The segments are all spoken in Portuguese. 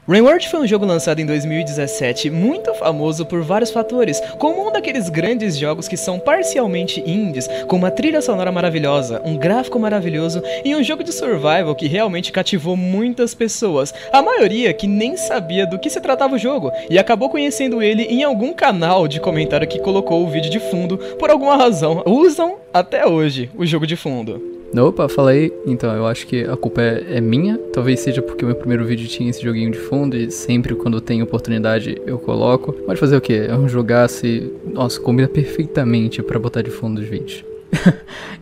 RimWorld foi um jogo lançado em 2017, muito famoso por vários fatores, como um daqueles grandes jogos que são parcialmente indies, com uma trilha sonora maravilhosa, um gráfico maravilhoso e um jogo de survival que realmente cativou muitas pessoas, a maioria que nem sabia do que se tratava o jogo, e acabou conhecendo ele em algum canal de comentário que colocou o vídeo de fundo, por alguma razão, usam até hoje o jogo de fundo. Opa, fala aí. Então, eu acho que a culpa é minha. Talvez seja porque o meu primeiro vídeo tinha esse joguinho de fundo e sempre quando tem oportunidade eu coloco. Pode fazer o quê? É um jogaço, nossa, combina perfeitamente pra botar de fundo os vídeos.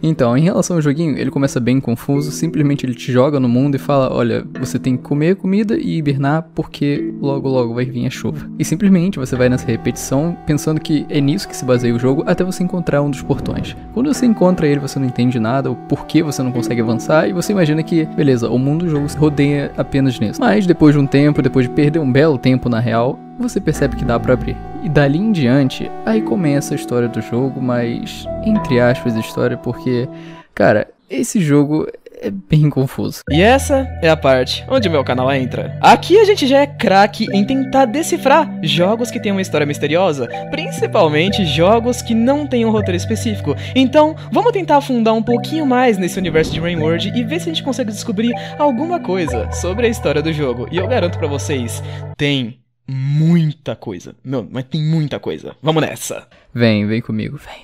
Então, em relação ao joguinho, ele começa bem confuso, simplesmente ele te joga no mundo e fala, olha, você tem que comer comida e hibernar porque logo logo vai vir a chuva. E simplesmente você vai nessa repetição pensando que é nisso que se baseia o jogo até você encontrar um dos portões. Quando você encontra ele, você não entende nada, o porquê você não consegue avançar e você imagina que, beleza, o mundo do jogo se rodeia apenas nisso. Mas depois de um tempo, depois de perder um belo tempo na real, você percebe que dá pra abrir. E dali em diante, aí começa a história do jogo, mas entre aspas história, porque, cara, esse jogo é bem confuso. E essa é a parte onde o meu canal entra. Aqui a gente já é craque em tentar decifrar jogos que têm uma história misteriosa, principalmente jogos que não têm um roteiro específico. Então, vamos tentar afundar um pouquinho mais nesse universo de RimWorld e ver se a gente consegue descobrir alguma coisa sobre a história do jogo. E eu garanto pra vocês, tem muita coisa. Não, mas tem muita coisa. Vamos nessa. Vem comigo. Vem.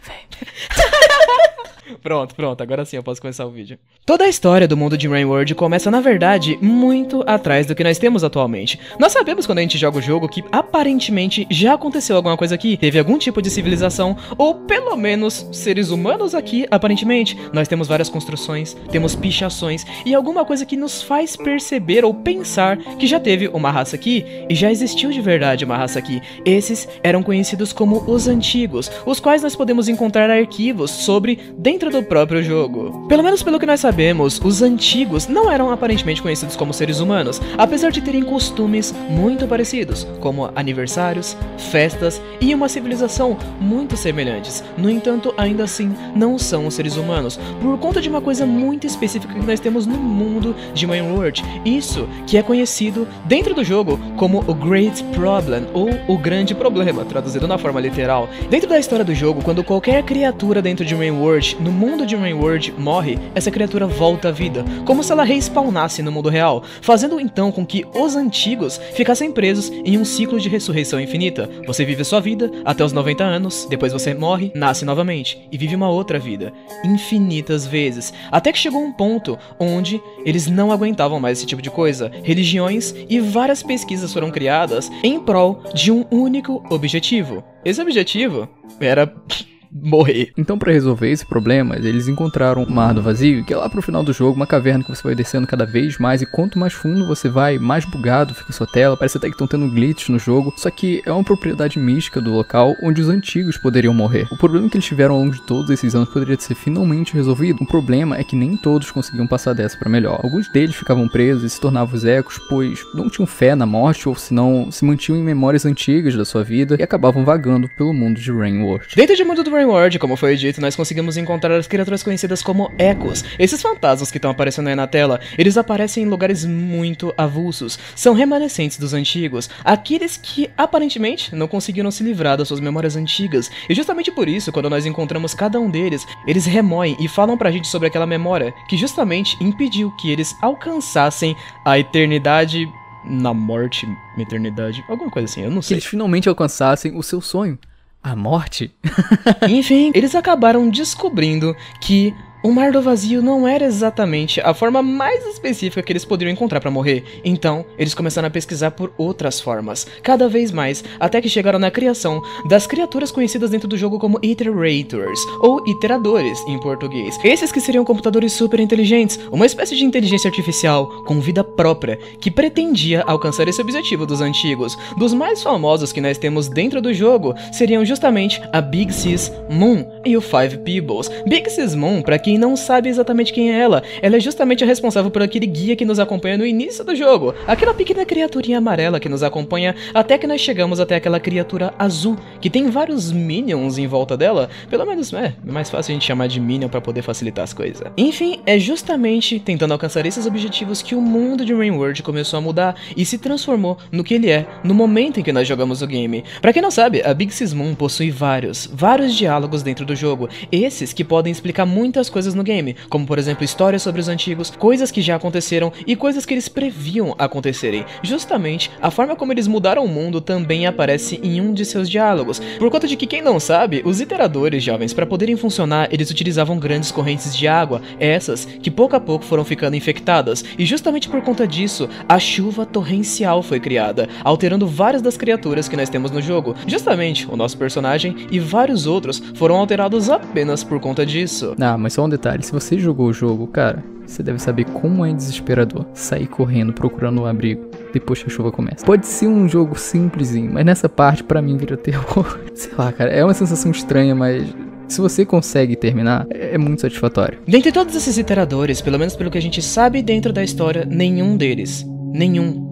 Pronto, agora sim eu posso começar o vídeo. Toda a história do mundo de RimWorld começa, na verdade, muito atrás do que nós temos atualmente. Nós sabemos quando a gente joga o jogo que, aparentemente, já aconteceu alguma coisa aqui, teve algum tipo de civilização, ou pelo menos seres humanos aqui, aparentemente. Nós temos várias construções, temos pichações, e alguma coisa que nos faz perceber ou pensar que já teve uma raça aqui, e já existiu de verdade uma raça aqui. Esses eram conhecidos como os Antigos, os quais nós podemos encontrar arquivos sobre dentro do próprio jogo. Pelo menos pelo que nós sabemos, os Antigos não eram aparentemente conhecidos como seres humanos, apesar de terem costumes muito parecidos, como aniversários, festas e uma civilização muito semelhantes. No entanto, ainda assim, não são os seres humanos, por conta de uma coisa muito específica que nós temos no mundo de RimWorld, isso que é conhecido dentro do jogo como o Great Problem, ou o Grande Problema, traduzido na forma literal. Dentro da história do jogo, quando qualquer criatura dentro de RimWorld, no mundo de RimWorld, morre, essa criatura volta à vida, como se ela respawnasse no mundo real, fazendo então com que os Antigos ficassem presos em um ciclo de ressurreição infinita. Você vive a sua vida até os 90 anos, depois você morre, nasce novamente, e vive uma outra vida, infinitas vezes, até que chegou um ponto onde eles não aguentavam mais esse tipo de coisa. Religiões e várias pesquisas foram criadas em prol de um único objetivo. Esse objetivo era morrer. Então, pra resolver esse problema, eles encontraram o Mar do Vazio, que é lá pro final do jogo, uma caverna que você vai descendo cada vez mais, e quanto mais fundo você vai, mais bugado fica a sua tela, parece até que estão tendo glitches no jogo, só que é uma propriedade mística do local, onde os Antigos poderiam morrer. O problema que eles tiveram ao longo de todos esses anos poderia ser finalmente resolvido. O problema é que nem todos conseguiam passar dessa pra melhor. Alguns deles ficavam presos e se tornavam os ecos, pois não tinham fé na morte, ou senão se mantinham em memórias antigas da sua vida, e acabavam vagando pelo mundo de RimWorld. Dentro do mundo do RimWorld, como foi dito, nós conseguimos encontrar as criaturas conhecidas como Echos. Esses fantasmas que estão aparecendo aí na tela, eles aparecem em lugares muito avulsos. São remanescentes dos Antigos, aqueles que aparentemente não conseguiram se livrar das suas memórias antigas. E justamente por isso, quando nós encontramos cada um deles, eles remoem e falam pra gente sobre aquela memória que justamente impediu que eles alcançassem a eternidade na morte, eternidade, alguma coisa assim, eu não sei. Que eles finalmente alcançassem o seu sonho. A morte? Enfim, eles acabaram descobrindo que o Mar do Vazio não era exatamente a forma mais específica que eles poderiam encontrar pra morrer. Então, eles começaram a pesquisar por outras formas, cada vez mais, até que chegaram na criação das criaturas conhecidas dentro do jogo como Iterators, ou iteradores em português. Esses que seriam computadores super inteligentes, uma espécie de inteligência artificial com vida própria, que pretendia alcançar esse objetivo dos Antigos. Dos mais famosos que nós temos dentro do jogo seriam justamente a Big Sis Moon e o Five Peebles. Big Sis Moon, pra quem quem não sabe exatamente quem é ela é justamente a responsável por aquele guia que nos acompanha no início do jogo. Aquela pequena criaturinha amarela que nos acompanha até que nós chegamos até aquela criatura azul, que tem vários minions em volta dela. Pelo menos é mais fácil a gente chamar de minion pra poder facilitar as coisas. Enfim, é justamente tentando alcançar esses objetivos que o mundo de RimWorld começou a mudar e se transformou no que ele é no momento em que nós jogamos o game. Pra quem não sabe, a Big Sysmoon possui vários diálogos dentro do jogo, esses que podem explicar muitas coisas no game, como por exemplo histórias sobre os antigos, coisas que já aconteceram e coisas que eles previam acontecerem. Justamente, a forma como eles mudaram o mundo também aparece em um de seus diálogos, por conta de que quem não sabe, os iteradores, jovens, para poderem funcionar, eles utilizavam grandes correntes de água, essas que pouco a pouco foram ficando infectadas, e justamente por conta disso, a chuva torrencial foi criada, alterando várias das criaturas que nós temos no jogo. Justamente, o nosso personagem e vários outros foram alterados apenas por conta disso. Ah, mas só um detalhe, se você jogou o jogo, cara, você deve saber como é desesperador sair correndo procurando um abrigo depois que a chuva começa. Pode ser um jogo simplesinho, mas nessa parte pra mim vira terror. Sei lá, cara, é uma sensação estranha, mas se você consegue terminar, é muito satisfatório. Dentre todos esses iteradores, pelo menos pelo que a gente sabe dentro da história, nenhum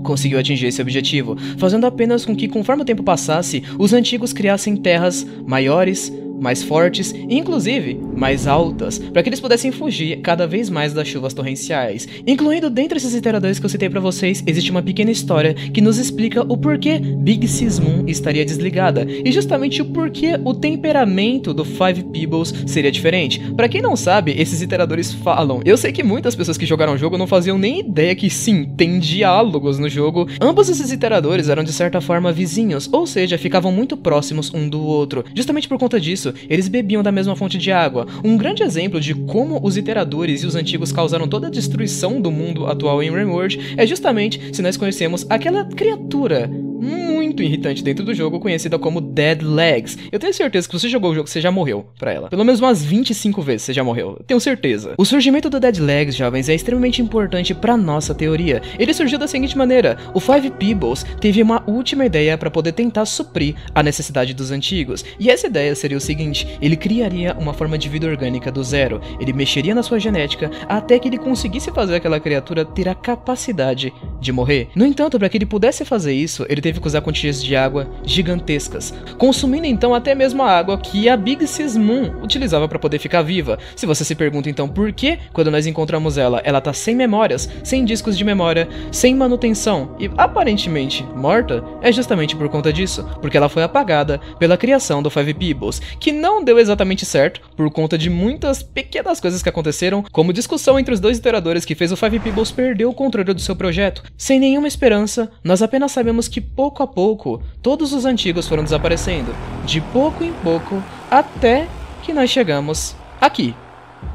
conseguiu atingir esse objetivo, fazendo apenas com que, conforme o tempo passasse, os antigos criassem terras maiores, mais fortes e inclusive mais altas, para que eles pudessem fugir cada vez mais das chuvas torrenciais. Incluindo dentre esses iteradores que eu citei para vocês, existe uma pequena história que nos explica o porquê Big Sysmoon estaria desligada e justamente o porquê o temperamento do Five Peebles seria diferente. Para quem não sabe, esses iteradores falam. Eu sei que muitas pessoas que jogaram o jogo não faziam nem ideia que sim, tem diálogos no jogo. Ambos esses iteradores eram de certa forma vizinhos, ou seja, ficavam muito próximos um do outro. Justamente por conta disso, eles bebiam da mesma fonte de água. Um grande exemplo de como os iteradores e os antigos causaram toda a destruição do mundo atual em RimWorld é justamente se nós conhecemos aquela criatura muito irritante dentro do jogo, conhecida como Dead Legs. Eu tenho certeza que se você jogou o jogo, você já morreu pra ela. Pelo menos umas 25 vezes você já morreu. Eu tenho certeza. O surgimento do Dead Legs, jovens, é extremamente importante pra nossa teoria. Ele surgiu da seguinte maneira: o Five Peebles teve uma última ideia pra poder tentar suprir a necessidade dos antigos. E essa ideia seria o seguinte: ele criaria uma forma de vida orgânica do zero. Ele mexeria na sua genética até que ele conseguisse fazer aquela criatura ter a capacidade de morrer. No entanto, para que ele pudesse fazer isso, ele teve que usar quantias de água gigantescas, consumindo então até mesmo a água que a Big Sysmoon utilizava para poder ficar viva. Se você se pergunta então por que, quando nós encontramos ela tá sem memórias, sem discos de memória, sem manutenção e aparentemente morta, é justamente por conta disso, porque ela foi apagada pela criação do Five Peebles, que não deu exatamente certo por conta de muitas pequenas coisas que aconteceram, como discussão entre os dois iteradores que fez o Five Peebles perder o controle do seu projeto. Sem nenhuma esperança, nós apenas sabemos que pouco a pouco, todos os antigos foram desaparecendo, de pouco em pouco, até que nós chegamos aqui,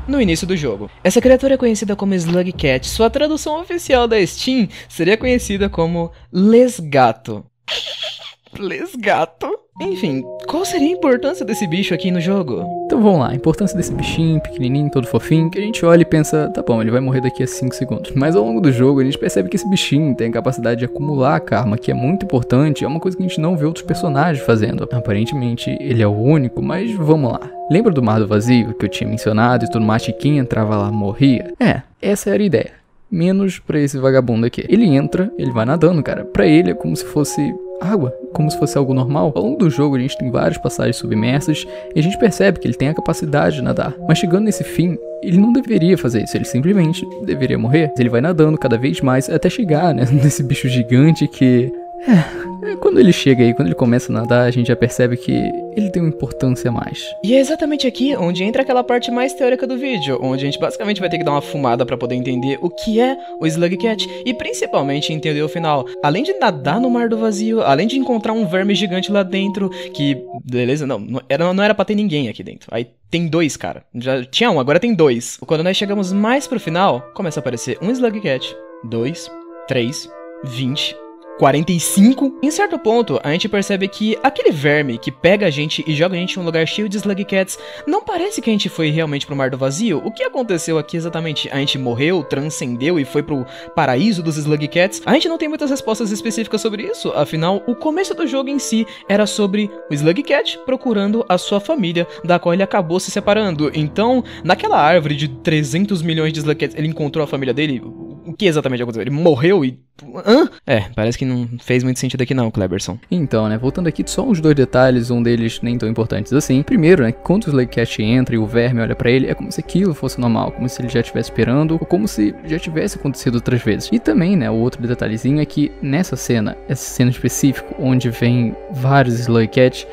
no início do jogo. Essa criatura é conhecida como Slugcat, sua tradução oficial da Steam seria conhecida como Lesgato. Lesgato? Enfim, qual seria a importância desse bicho aqui no jogo? Então vamos lá, a importância desse bichinho pequenininho, todo fofinho, que a gente olha e pensa, tá bom, ele vai morrer daqui a 5 segundos. Mas ao longo do jogo a gente percebe que esse bichinho tem a capacidade de acumular karma, que é muito importante, é uma coisa que a gente não vê outros personagens fazendo. Aparentemente ele é o único, mas vamos lá. Lembra do Mar do Vazio que eu tinha mencionado e tudo mais, que quem entrava lá morria? Essa era a ideia. Menos pra esse vagabundo aqui. Ele entra, ele vai nadando, cara. Pra ele é como se fosse água, como se fosse algo normal. Ao longo do jogo a gente tem várias passagens submersas e a gente percebe que ele tem a capacidade de nadar. Mas chegando nesse fim, ele não deveria fazer isso, ele simplesmente deveria morrer. Ele vai nadando cada vez mais até chegar, né, nesse bicho gigante que... Quando ele chega aí, quando ele começa a nadar, a gente já percebe que ele tem uma importância a mais. E é exatamente aqui onde entra aquela parte mais teórica do vídeo, onde a gente basicamente vai ter que dar uma fumada pra poder entender o que é o Slugcat e principalmente entender o final. Além de nadar no Mar do Vazio, além de encontrar um verme gigante lá dentro, que, beleza, não era pra ter ninguém aqui dentro. Aí tem 2, cara. Já tinha um, agora tem 2. Quando nós chegamos mais pro final, começa a aparecer um Slugcat, 2, 3, 20... 45. Em certo ponto, a gente percebe que aquele verme que pega a gente e joga a gente em um lugar cheio de Slug Cats, não parece que a gente foi realmente pro Mar do Vazio. O que aconteceu aqui exatamente? A gente morreu, transcendeu e foi pro paraíso dos Slug Cats? A gente não tem muitas respostas específicas sobre isso, afinal, o começo do jogo em si era sobre o Slug Cat procurando a sua família, da qual ele acabou se separando. Então, naquela árvore de 300 milhões de Slug Cats, ele encontrou a família dele? O que exatamente aconteceu? Ele morreu e... Hã? Parece que não fez muito sentido aqui não, Kleberson. Então, né, voltando aqui, só uns 2 detalhes, um deles nem tão importantes assim. Primeiro, né, quando o Slug Cat entra e o verme olha pra ele, é como se aquilo fosse normal, como se ele já estivesse esperando, ou como se já tivesse acontecido outras vezes. E também, né, o outro detalhezinho é que nessa cena, essa cena específica, onde vem vários Slug Cats,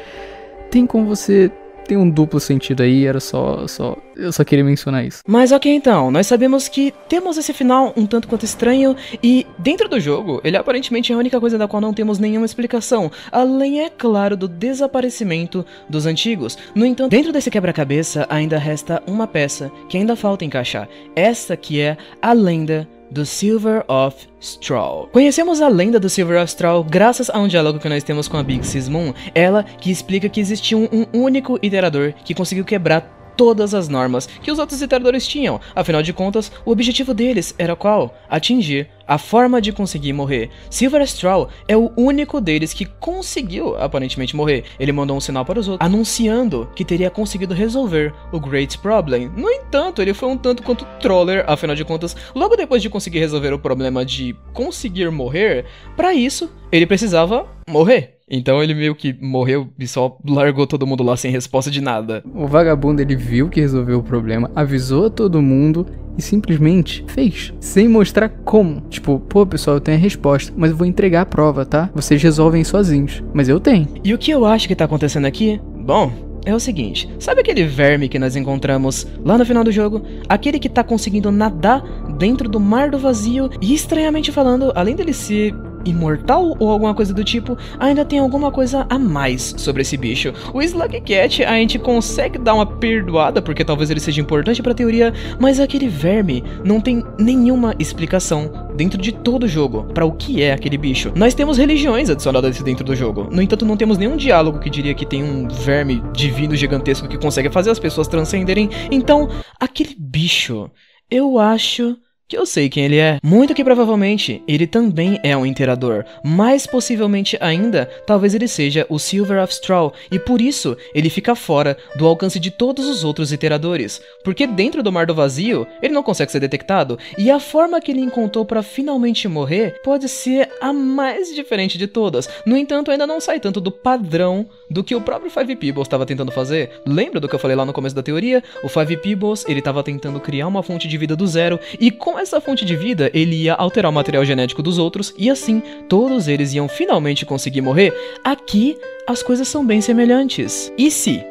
tem como você... Tem um duplo sentido aí, eu só queria mencionar isso. Mas ok, então, nós sabemos que temos esse final um tanto quanto estranho e dentro do jogo, ele aparentemente é a única coisa da qual não temos nenhuma explicação, além, é claro, do desaparecimento dos antigos. No entanto, dentro desse quebra-cabeça ainda resta uma peça que ainda falta encaixar, essa que é a lenda do Silver of Straw. Conhecemos a lenda do Silver of Straw graças a um diálogo que nós temos com a Big Sis Moon, ela que explica que existia um único iterador que conseguiu quebrar todas as normas que os outros iteradores tinham. Afinal de contas, o objetivo deles era qual? Atingir a forma de conseguir morrer. Silver Straw é o único deles que conseguiu aparentemente morrer. Ele mandou um sinal para os outros, anunciando que teria conseguido resolver o Great Problem. No entanto, ele foi um tanto quanto troller, afinal de contas, logo depois de conseguir resolver o problema de conseguir morrer, para isso, ele precisava morrer. Então ele meio que morreu e só largou todo mundo lá sem resposta de nada. O vagabundo, ele viu que resolveu o problema, avisou a todo mundo e simplesmente fez, sem mostrar como. Tipo, pô pessoal, eu tenho a resposta, mas eu vou entregar a prova, tá? Vocês resolvem sozinhos, mas eu tenho. E o que eu acho que tá acontecendo aqui? Bom, é o seguinte, sabe aquele verme que nós encontramos lá no final do jogo? Aquele que tá conseguindo nadar dentro do Mar do Vazio e, estranhamente falando, além dele ser imortal ou alguma coisa do tipo, ainda tem alguma coisa a mais sobre esse bicho. O Slug Cat a gente consegue dar uma perdoada porque talvez ele seja importante pra teoria, mas aquele verme não tem nenhuma explicação dentro de todo o jogo pra o que é aquele bicho. Nós temos religiões adicionadas dentro do jogo, no entanto não temos nenhum diálogo que diria que tem um verme divino gigantesco que consegue fazer as pessoas transcenderem. Então, aquele bicho, eu acho que eu sei quem ele é. Muito que provavelmente ele também é um iterador, mais possivelmente ainda, talvez ele seja o Silver of Straw, e por isso ele fica fora do alcance de todos os outros iteradores, porque dentro do Mar do Vazio ele não consegue ser detectado, e a forma que ele encontrou para finalmente morrer pode ser a mais diferente de todas. No entanto, ainda não sai tanto do padrão do que o próprio Five Peoples estava tentando fazer. Lembra do que eu falei lá no começo da teoria? O Five Peoples, ele estava tentando criar uma fonte de vida do zero, e com essa fonte de vida, ele ia alterar o material genético dos outros, e assim, todos eles iam finalmente conseguir morrer. Aqui, as coisas são bem semelhantes. E se?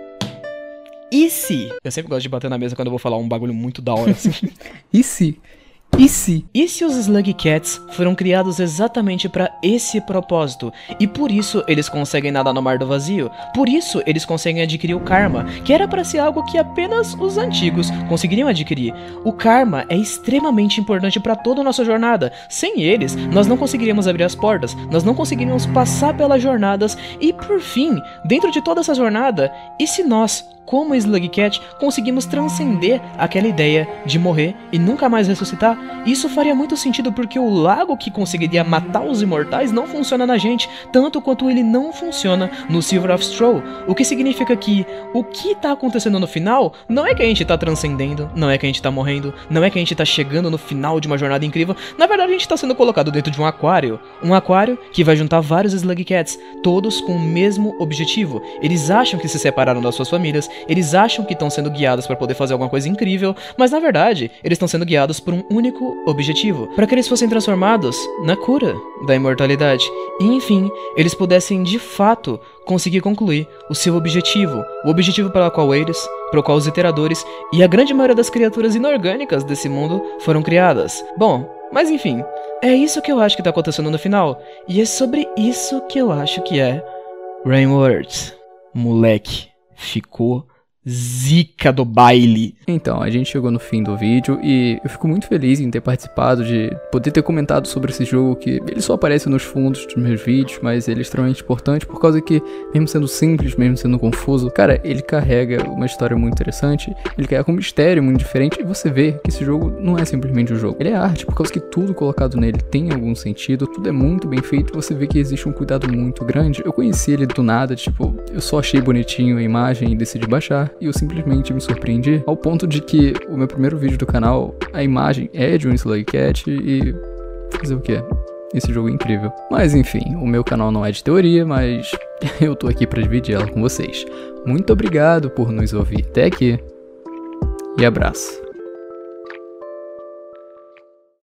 Eu sempre gosto de bater na mesa quando eu vou falar um bagulho muito da hora, assim. E se os Slug Cats foram criados exatamente para esse propósito, e por isso eles conseguem nadar no Mar do Vazio, por isso eles conseguem adquirir o Karma, que era para ser algo que apenas os antigos conseguiriam adquirir. O Karma é extremamente importante para toda a nossa jornada. Sem eles, nós não conseguiríamos abrir as portas, nós não conseguiríamos passar pelas jornadas, e por fim, dentro de toda essa jornada, e se nós, como Slug Cat, conseguimos transcender aquela ideia de morrer e nunca mais ressuscitar? Isso faria muito sentido porque o lago que conseguiria matar os imortais não funciona na gente, tanto quanto ele não funciona no Silver of Straw, o que significa que o que tá acontecendo no final não é que a gente tá transcendendo, não é que a gente tá morrendo, não é que a gente tá chegando no final de uma jornada incrível. Na verdade, a gente tá sendo colocado dentro de um aquário que vai juntar vários Slug Cats, todos com o mesmo objetivo. Eles acham que se separaram das suas famílias, eles acham que estão sendo guiados para poder fazer alguma coisa incrível, mas na verdade, eles estão sendo guiados por um único objetivo, para que eles fossem transformados na cura da imortalidade, e enfim, eles pudessem de fato conseguir concluir o seu objetivo, o objetivo pelo qual os iteradores e a grande maioria das criaturas inorgânicas desse mundo foram criadas. Bom, mas enfim, é isso que eu acho que tá acontecendo no final, e é sobre isso que eu acho que é Rain Words. Moleque, ficou zica do baile. Então, a gente chegou no fim do vídeo e eu fico muito feliz em ter participado, de poder ter comentado sobre esse jogo, que ele só aparece nos fundos dos meus vídeos, mas ele é extremamente importante por causa que, mesmo sendo simples, mesmo sendo confuso, cara, ele carrega uma história muito interessante, ele carrega um mistério muito diferente, e você vê que esse jogo não é simplesmente um jogo, ele é arte, por causa que tudo colocado nele tem algum sentido, tudo é muito bem feito, você vê que existe um cuidado muito grande. Eu conheci ele do nada, tipo, eu só achei bonitinho a imagem e decidi baixar, e eu simplesmente me surpreendi, ao ponto de que o meu primeiro vídeo do canal, a imagem é de um Slug Cat, e fazer o quê? Esse jogo é incrível. Mas enfim, o meu canal não é de teoria, mas eu tô aqui pra dividir ela com vocês. Muito obrigado por nos ouvir até aqui, e abraço.